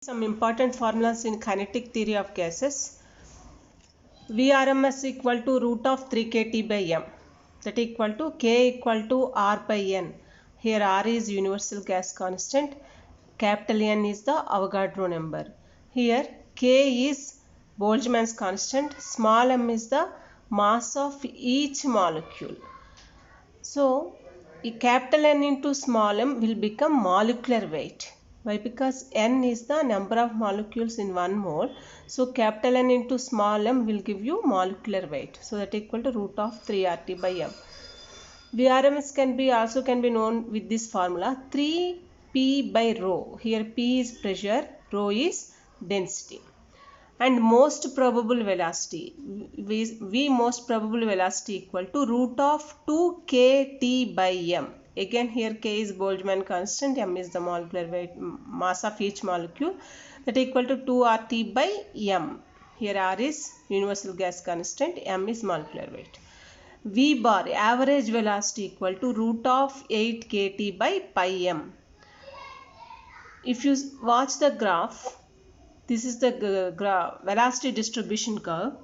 Some important formulas in kinetic theory of gases. Vrms equal to root of 3 kT by m, that equal to K equal to R by N. Here R is universal gas constant, capital N is the Avogadro number. Here K is Boltzmann's constant, small m is the mass of each molecule. So capital N into small m will become molecular weight. Why? Because N is the number of molecules in 1 mole. So capital N into small m will give you molecular weight. So that equal to root of 3 RT by m. Vrms can be known with this formula 3P by rho. Here P is pressure, rho is density. And most probable velocity, V most probable velocity equal to root of 2 kT by m. Again here K is Boltzmann constant, m is the molecular weight, mass of each molecule, that equal to 2 RT by m. Here R is universal gas constant, m is molecular weight. V bar average velocity equal to root of 8 kT by pi m. If you watch the graph, this is the velocity distribution curve.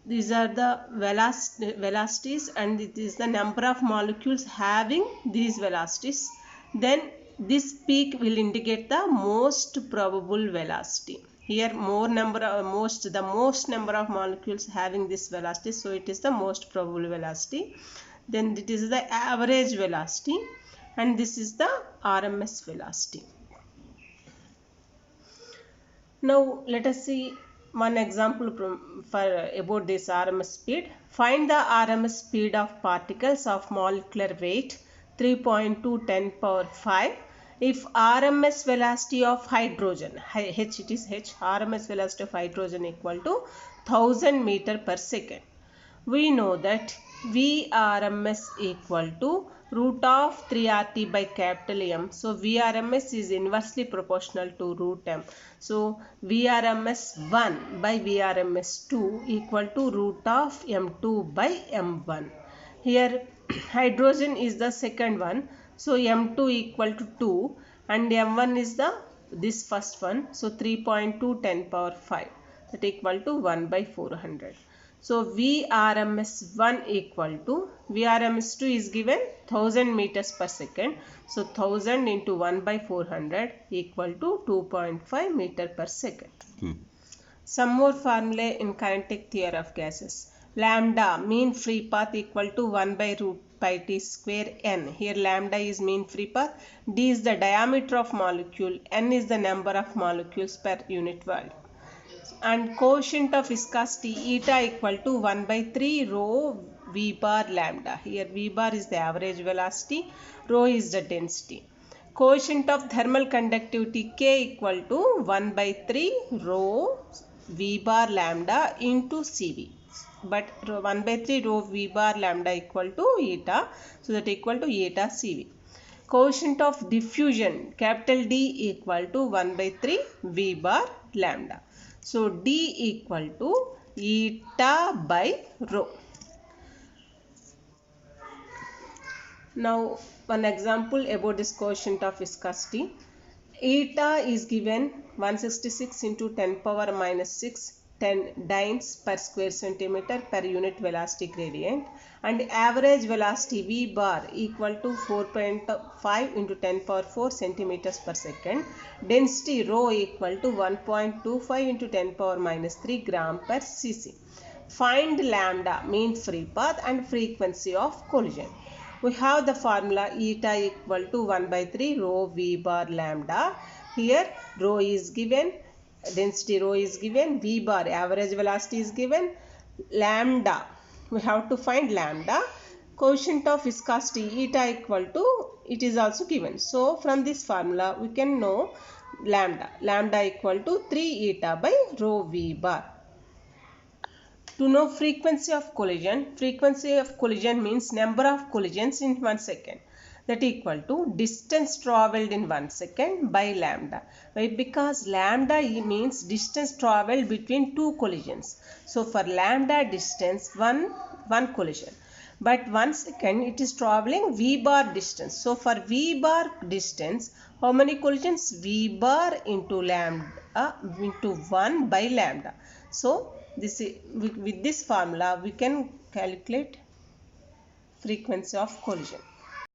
These are the velocities and it is the number of molecules having these velocities. Then this peak will indicate the most probable velocity. Here the most number of molecules having this velocity, so it is the most probable velocity. Then it is the average velocity and this is the RMS velocity. Now let us see one example about this RMS speed. Find the RMS speed of particles of molecular weight 3.2 10 power 5 if RMS velocity of hydrogen, H it is H, RMS velocity of hydrogen equal to 1000 meter per second. We know that Vrms equal to root of 3 RT by capital M. So Vrms is inversely proportional to root M. So Vrms 1 by Vrms 2 equal to root of M2 by M1. Here hydrogen is the second one. So M2 equal to 2 and M1 is this first one. So 3.2 10 power 5, that equal to 1 by 400. So Vrms 1 equal to Vrms 2 is given 1000 meters per second. So 1000 into 1 by 400 equal to 2.5 meter per second. Some more formulae in kinetic theory of gases. Lambda mean free path equal to 1 by root pi t square n. Here lambda is mean free path, d is the diameter of molecule, n is the number of molecules per unit volume. And coefficient of viscosity eta equal to 1 by 3 rho V bar lambda. Here V bar is the average velocity, rho is the density. Coefficient of thermal conductivity K equal to 1 by 3 rho V bar lambda into Cv. But 1 by 3 rho V bar lambda equal to eta, so that equal to eta Cv. Coefficient of diffusion capital D equal to 1 by 3 V bar lambda. So D equal to eta by rho. Now one example about this coefficient of viscosity. Eta is given 166 into 10 power minus 6 10 dynes per square centimeter per unit velocity gradient, and average velocity V bar equal to 4.5 into 10 power 4 centimeters per second. Density rho equal to 1.25 into 10 power minus 3 gram per cc. Find lambda mean free path and frequency of collision. We have the formula eta equal to 1 by 3 rho V bar lambda. Here rho is given, density rho is given, V bar average velocity is given, lambda we have to find lambda, coefficient of viscosity eta equal to, it is also given. So from this formula we can know lambda equal to 3 eta by rho V bar. To know frequency of collision means number of collisions in 1 second, that equal to distance travelled in 1 second by lambda. Why? Because lambda means distance travelled between two collisions. So for lambda distance, one collision. but 1 second it is traveling v bar distance. So for v bar distance, how many collisions? V bar into lambda into 1 by lambda. So this is, with this formula we can calculate frequency of collision.